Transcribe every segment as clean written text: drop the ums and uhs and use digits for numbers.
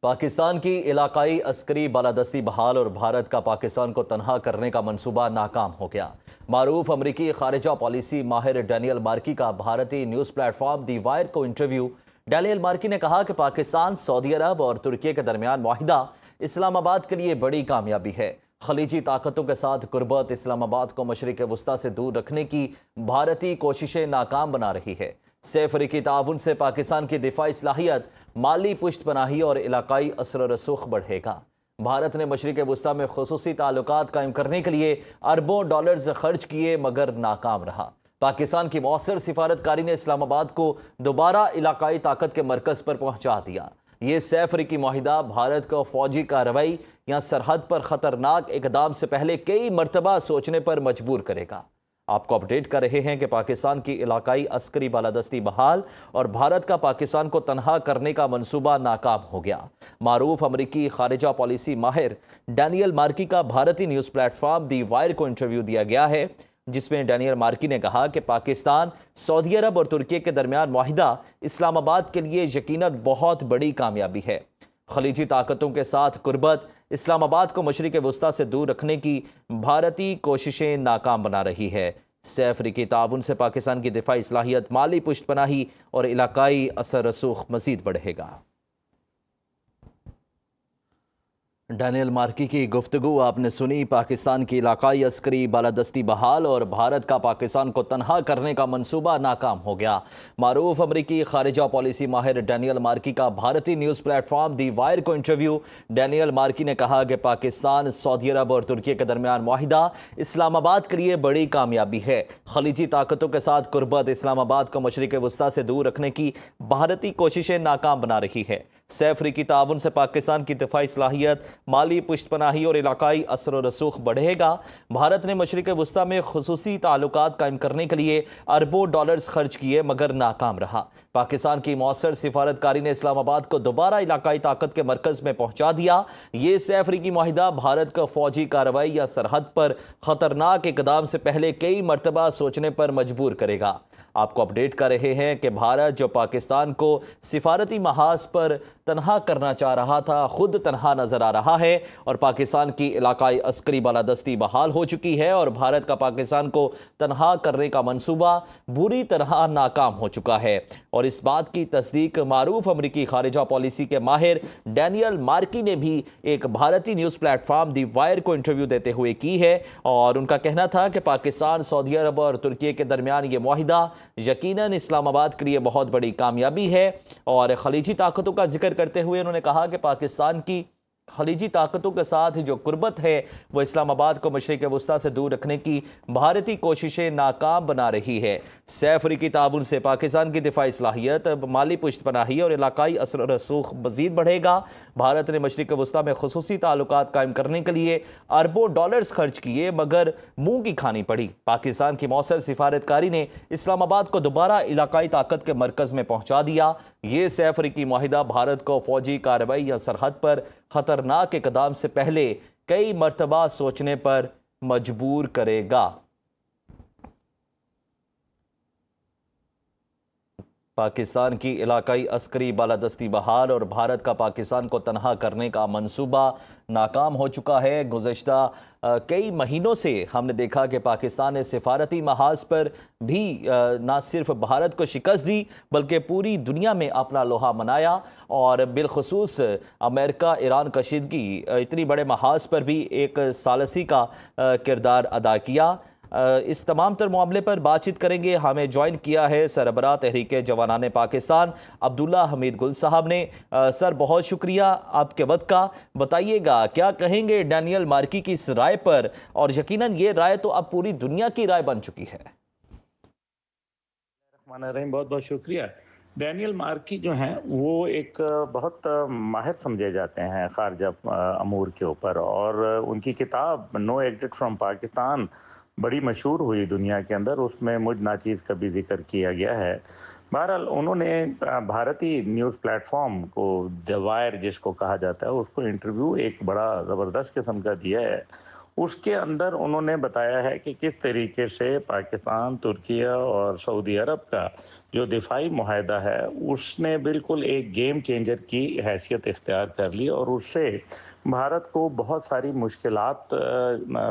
پاکستان کی علاقائی عسکری بالادستی بحال اور بھارت کا پاکستان کو تنہا کرنے کا منصوبہ ناکام ہو گیا۔ معروف امریکی خارجہ پالیسی ماہر ڈینیل مارکی کا بھارتی نیوز پلیٹ فارم دی وائر کو انٹرویو۔ ڈینیل مارکی نے کہا کہ پاکستان سعودی عرب اور ترکی کے درمیان معاہدہ اسلام آباد کے لیے بڑی کامیابی ہے۔ خلیجی طاقتوں کے ساتھ قربت اسلام آباد کو مشرق وسطی سے دور رکھنے کی بھارتی کوششیں ناکام بنا رہی ہے۔ سے افریقی تعاون سے پاکستان کی دفاعی صلاحیت، مالی پشت پناہی اور علاقائی اثر و رسوخ بڑھے گا۔ بھارت نے مشرق وسطی میں خصوصی تعلقات قائم کرنے کے لیے اربوں ڈالرز خرچ کیے مگر ناکام رہا۔ پاکستان کی مؤثر سفارتکاری نے اسلام آباد کو دوبارہ علاقائی طاقت کے مرکز پر پہنچا دیا۔ یہ سے افریقی معاہدہ بھارت کو فوجی کارروائی یا سرحد پر خطرناک اقدام سے پہلے کئی مرتبہ سوچنے پر مجبور کرے گا۔ آپ کو اپڈیٹ کر رہے ہیں کہ پاکستان کی علاقائی عسکری بالادستی بحال اور بھارت کا پاکستان کو تنہا کرنے کا منصوبہ ناکام ہو گیا۔ معروف امریکی خارجہ پالیسی ماہر ڈینیل مارکی کا بھارتی نیوز پلیٹ فارم دی وائر کو انٹرویو دیا گیا ہے، جس میں ڈینیل مارکی نے کہا کہ پاکستان سعودی عرب اور ترکی کے درمیان معاہدہ اسلام آباد کے لیے یقیناً بہت بڑی کامیابی ہے۔ خلیجی طاقتوں کے ساتھ قربت اسلام آباد کو مشرق وسطی سے دور رکھنے کی بھارتی کوششیں ناکام بنا رہی ہے۔ سے افریقی تعاون سے پاکستان کی دفاعی صلاحیت، مالی پشت پناہی اور علاقائی اثر رسوخ مزید بڑھے گا۔ ڈینیل مارکی کی گفتگو آپ نے سنی۔ پاکستان کی علاقائی عسکری بالادستی بحال اور بھارت کا پاکستان کو تنہا کرنے کا منصوبہ ناکام ہو گیا۔ معروف امریکی خارجہ پالیسی ماہر ڈینیل مارکی کا بھارتی نیوز پلیٹ فارم دی وائر کو انٹرویو۔ ڈینیل مارکی نے کہا کہ پاکستان سعودی عرب اور ترکی کے درمیان معاہدہ اسلام آباد کے لیے بڑی کامیابی ہے۔ خلیجی طاقتوں کے ساتھ قربت اسلام آباد کو مشرق وسطی سے دور رکھنے کی بھارتی کوششیں ناکام بنا رہی ہے۔ سے افریقی تعاون سے پاکستان کی دفاعی صلاحیت، مالی پشت پناہی اور علاقائی اثر و رسوخ بڑھے گا۔ بھارت نے مشرق وسطی میں خصوصی تعلقات قائم کرنے کے لیے اربوں ڈالرز خرچ کیے مگر ناکام رہا۔ پاکستان کی مؤثر سفارتکاری نے اسلام آباد کو دوبارہ علاقائی طاقت کے مرکز میں پہنچا دیا۔ یہ سے افریقی معاہدہ بھارت کو فوجی کارروائی یا سرحد پر خطرناک اقدام سے پہلے کئی مرتبہ سوچنے پر مجبور کرے گا۔ آپ کو اپڈیٹ کر رہے ہیں کہ بھارت جو پاکستان کو سفارتی محاذ پر تنہا کرنا چاہ رہا تھا، خود تنہا نظر آ رہا ہے اور پاکستان کی علاقائی عسکری بالادستی بحال ہو چکی ہے اور بھارت کا پاکستان کو تنہا کرنے کا منصوبہ بری طرح ناکام ہو چکا ہے۔ اور اس بات کی تصدیق معروف امریکی خارجہ پالیسی کے ماہر ڈینیل مارکی نے بھی ایک بھارتی نیوز پلیٹ فارم دی وائر کو انٹرویو دیتے ہوئے کی ہے، اور ان کا کہنا تھا کہ پاکستان سعودی عرب اور ترکی کے درمیان یہ معاہدہ یقیناً اسلام آباد کے لیے بہت بڑی کامیابی ہے۔ اور خلیجی طاقتوں کا ذکر کرتے ہوئے انہوں نے کہا کہ پاکستان کی خلیجی طاقتوں کے ساتھ جو قربت ہے وہ اسلام آباد کو مشرق وسطی سے دور رکھنے کی بھارتی کوششیں ناکام بنا رہی ہے۔ سے افریقی تعاون سے پاکستان کی دفاعی صلاحیت، مالی پشت پناہی اور علاقائی اثر و رسوخ مزید بڑھے گا۔ بھارت نے مشرق وسطی میں خصوصی تعلقات قائم کرنے کے لیے اربوں ڈالرز خرچ کیے مگر منہ کی کھانی پڑی۔ پاکستان کی مؤثر سفارتکاری نے اسلام آباد کو دوبارہ علاقائی طاقت کے مرکز میں پہنچا دیا۔ یہ سے افریقی معاہدہ بھارت کو فوجی کارروائی یا سرحد پر خطرناک اقدام سے پہلے کئی مرتبہ سوچنے پر مجبور کرے گا۔ پاکستان کی علاقائی عسکری بالادستی بحال اور بھارت کا پاکستان کو تنہا کرنے کا منصوبہ ناکام ہو چکا ہے۔ گزشتہ کئی مہینوں سے ہم نے دیکھا کہ پاکستان نے سفارتی محاذ پر بھی نہ صرف بھارت کو شکست دی بلکہ پوری دنیا میں اپنا لوہا منایا، اور بالخصوص امریکہ ایران کشیدگی اتنی بڑے محاذ پر بھی ایک ثالثی کا کردار ادا کیا۔ اس تمام تر معاملے پر بات چیت کریں گے۔ ہمیں جوائن کیا ہے سربراہ تحریک جوانان پاکستان عبداللہ حمید گل صاحب نے۔ سر بہت شکریہ آپ کے وقت کا۔ بتائیے گا کیا کہیں گے ڈینیل مارکی کی اس رائے پر، اور یقیناً یہ رائے تو اب پوری دنیا کی رائے بن چکی ہے۔ بہت بہت شکریہ۔ ڈینیل مارکی جو ہیں وہ ایک بہت ماہر سمجھے جاتے ہیں خارجہ امور کے اوپر، اور ان کی کتاب نو ایگزٹ فرام پاکستان بڑی مشہور ہوئی دنیا کے اندر، اس میں مجھ ناچیز کا بھی ذکر کیا گیا ہے۔ بہرحال انہوں نے بھارتی نیوز پلیٹ فارم کو دی وائر جس کو کہا جاتا ہے اس کو انٹرویو ایک بڑا زبردست قسم کا دیا ہے۔ اس کے اندر انہوں نے بتایا ہے کہ کس طریقے سے پاکستان، ترکیہ اور سعودی عرب کا جو دفاعی معاہدہ ہے اس نے بالکل ایک گیم چینجر کی حیثیت اختیار کر لی، اور اس سے بھارت کو بہت ساری مشکلات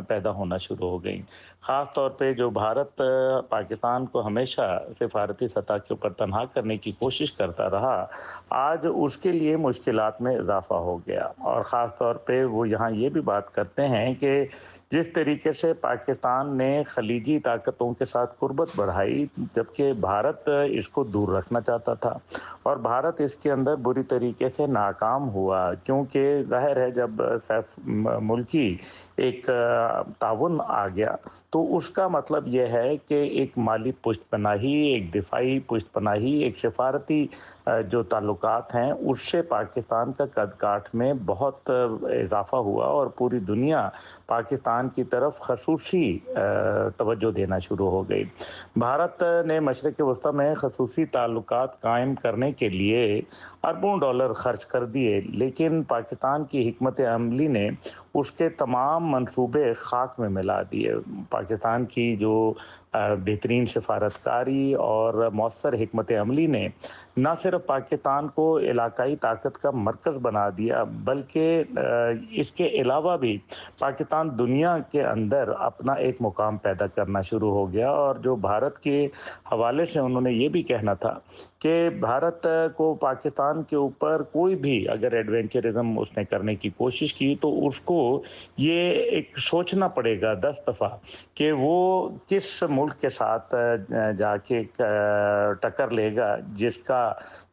پیدا ہونا شروع ہو گئیں۔ خاص طور پہ جو بھارت پاکستان کو ہمیشہ سفارتی سطح کے اوپر تنہا کرنے کی کوشش کرتا رہا، آج اس کے لیے مشکلات میں اضافہ ہو گیا۔ اور خاص طور پہ وہ یہاں یہ بھی بات کرتے ہیں کہ جس طریقے سے پاکستان نے خلیجی طاقتوں کے ساتھ قربت بڑھائی، جبکہ بھارت اس کو دور رکھنا چاہتا تھا، اور بھارت اس کے اندر بری طریقے سے ناکام ہوا، کیونکہ ظاہر ہے جب سیف ملکی ایک تعاون آ گیا تو اس کا مطلب یہ ہے کہ ایک مالی پشت پناہی، ایک دفاعی پشت پناہی، ایک سفارتی جو تعلقات ہیں اس سے پاکستان کا قد کاٹ میں بہت اضافہ ہوا، اور پوری دنیا پاکستان کی طرف خصوصی توجہ دینا شروع ہو گئی۔ بھارت نے مشرق وسطیٰ میں خصوصی تعلقات قائم کرنے کے لیے اربوں ڈالر خرچ کر دیے، لیکن پاکستان کی حکمت عملی نے اس کے تمام منصوبے خاک میں ملا دیے۔ پاکستان کی جو بہترین سفارتکاری اور مؤثر حکمت عملی نے نہ صرف پاکستان کو علاقائی طاقت کا مرکز بنا دیا، بلکہ اس کے علاوہ بھی پاکستان دنیا کے اندر اپنا ایک مقام پیدا کرنا شروع ہو گیا۔ اور جو بھارت کے حوالے سے انہوں نے یہ بھی کہنا تھا کہ بھارت کو پاکستان کے اوپر کوئی بھی اگر ایڈونچرزم اس نے کرنے کی کوشش کی تو اس کو یہ ایک سوچنا پڑے گا 10 دفعہ کہ وہ کس ملک کے ساتھ جا کے ٹکر لے گا جس کا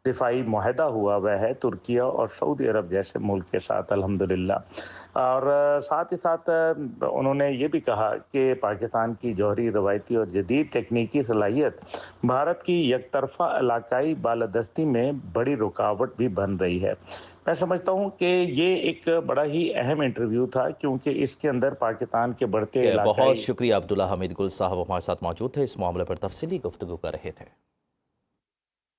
دفاعی معاہدہ ہوا وہ ہے ترکیہ اور سعودی عرب جیسے ملک کے ساتھ الحمدللہ۔ اور ساتھ ہی ساتھ انہوں نے یہ بھی کہا کہ پاکستان کی جوہری، روایتی اور جدید تکنیکی صلاحیت بھارت کی یک طرفہ علاقائی بالادستی میں بڑی رکاوٹ بھی بن رہی ہے۔ میں سمجھتا ہوں کہ یہ ایک بڑا ہی اہم انٹرویو تھا، کیونکہ اس کے اندر پاکستان کے بڑھتے بہت علاقائی شکریہ عبداللہ حمید گل صاحب ہمارے ساتھ موجود تھے، اس معاملے پر تفصیلی گفتگو کر رہے تھے۔